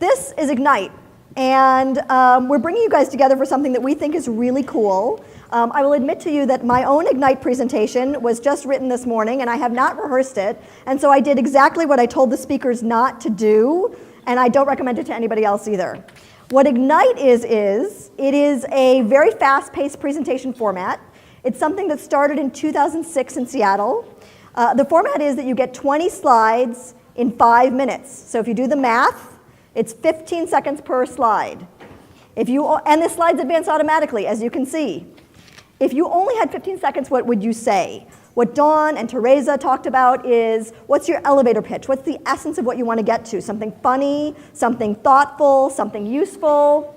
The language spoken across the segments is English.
This is Ignite, and we're bringing you guys together for something that we think is really cool. I will admit to you that my own Ignite presentation was just written this morning, and I have not rehearsed it, and so I did exactly what I told the speakers not to do, and I don't recommend it to anybody else either. What Ignite is it is a very fast-paced presentation format. It's something that started in 2006 in Seattle. The format is that you get 20 slides in 5 minutes. So if you do the math, it's 15 seconds per slide. And the slides advance automatically, as you can see. If you only had 15 seconds, what would you say? What Dawn and Teresa talked about is, what's your elevator pitch? What's the essence of what you want to get to? Something funny, something thoughtful, something useful.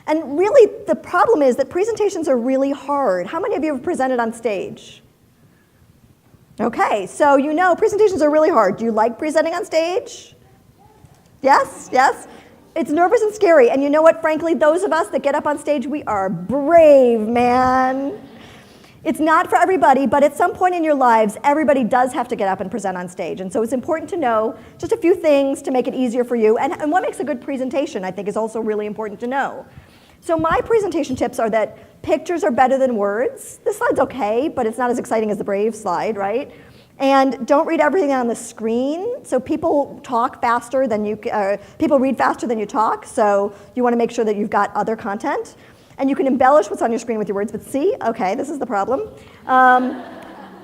And really, the problem is that presentations are really hard. How many of you have presented on stage? Okay, so you know presentations are really hard. Do you like presenting on stage? Yes, yes. It's nervous and scary, and you know what, frankly, those of us that get up on stage, we are brave, man. It's not for everybody, but at some point in your lives, everybody does have to get up and present on stage, and so it's important to know just a few things to make it easier for you, and what makes a good presentation, I think, is also really important to know. So my presentation tips are that pictures are better than words. This slide's okay, but it's not as exciting as the brave slide, right? And don't read everything on the screen. So people talk faster than people read faster than you talk. So you want to make sure that you've got other content. And you can embellish what's on your screen with your words. But see, okay, this is the problem.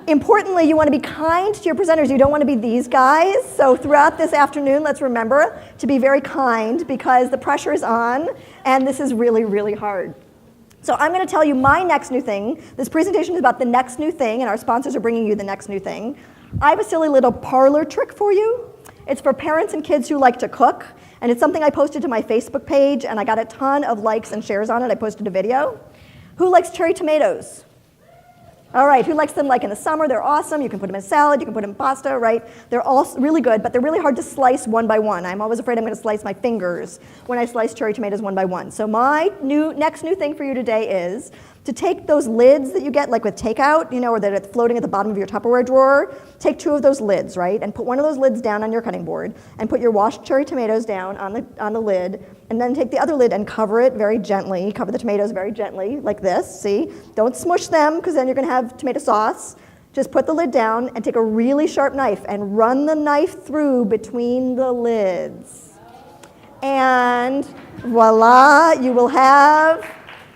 Importantly, you want to be kind to your presenters. You don't want to be these guys. So throughout this afternoon, let's remember to be very kind because the pressure is on, and this is really, really hard. So I'm going to tell you my next new thing. This presentation is about the next new thing, and our sponsors are bringing you the next new thing. I have a silly little parlor trick for you. It's for parents and kids who like to cook, and it's something I posted to my Facebook page, and I got a ton of likes and shares on it. I posted a video. Who likes cherry tomatoes? All right, who likes them like in the summer? They're awesome. You can put them in salad, you can put them in pasta, right? They're all really good, but they're really hard to slice one by one. I'm always afraid I'm going to slice my fingers when I slice cherry tomatoes one by one. So my next new thing for you today is to take those lids that you get like with takeout, or that are floating at the bottom of your Tupperware drawer, take 2 of those lids, right? And put one of those lids down on your cutting board and put your washed cherry tomatoes down on the lid, and then take the other lid and cover it very gently, cover the tomatoes very gently, like this, see? Don't smush them, because then you're going to have tomato sauce. Just put the lid down and take a really sharp knife and run the knife through between the lids. And voila, you will have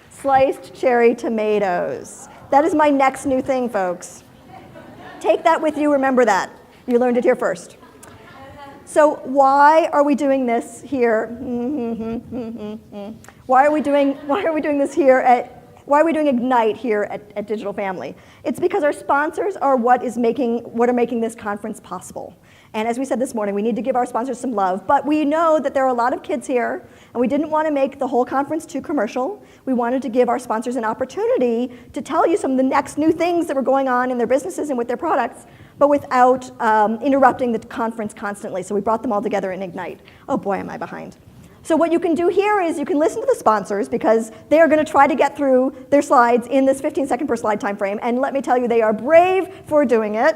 sliced cherry tomatoes. That is my next new thing, folks. Take that with you, remember that. You learned it here first. So why are we doing this here? Why are we doing Ignite here at Digital Family? It's because our sponsors are what are making this conference possible. And as we said this morning, we need to give our sponsors some love, but we know that there are a lot of kids here, and we didn't want to make the whole conference too commercial. We wanted to give our sponsors an opportunity to tell you some of the next new things that were going on in their businesses and with their products, but without interrupting the conference constantly. So we brought them all together in Ignite. Oh boy, am I behind. So what you can do here is you can listen to the sponsors because they are going to try to get through their slides in this 15-second per slide time frame, and let me tell you, they are brave for doing it.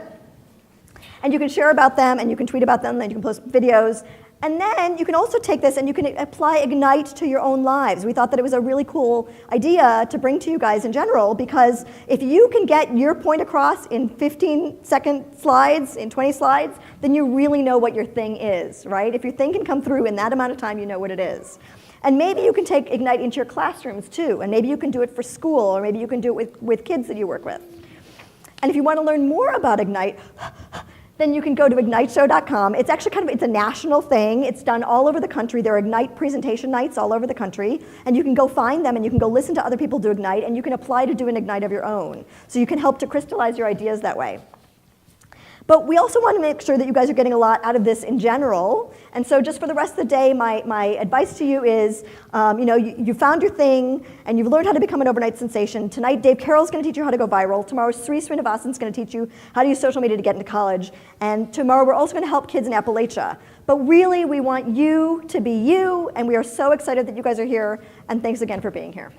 And you can share about them, and you can tweet about them, and you can post videos. And then you can also take this and you can apply Ignite to your own lives. We thought that it was a really cool idea to bring to you guys in general, because if you can get your point across in 15-second slides, in 20 slides, then you really know what your thing is, right? If your thing can come through in that amount of time, you know what it is. And maybe you can take Ignite into your classrooms too, and maybe you can do it for school, or maybe you can do it with kids that you work with. And if you want to learn more about Ignite, then you can go to igniteshow.com. It's actually it's a national thing. It's done all over the country. There are Ignite presentation nights all over the country, and you can go find them, and you can go listen to other people do Ignite, and you can apply to do an Ignite of your own. So you can help to crystallize your ideas that way. But we also want to make sure that you guys are getting a lot out of this in general. And so just for the rest of the day, my advice to you is, you found your thing, and you've learned how to become an overnight sensation. Tonight, Dave Carroll's going to teach you how to go viral. Tomorrow, Sri Srinivasan's going to teach you how to use social media to get into college. And tomorrow, we're also going to help kids in Appalachia. But really, we want you to be you, and we are so excited that you guys are here. And thanks again for being here.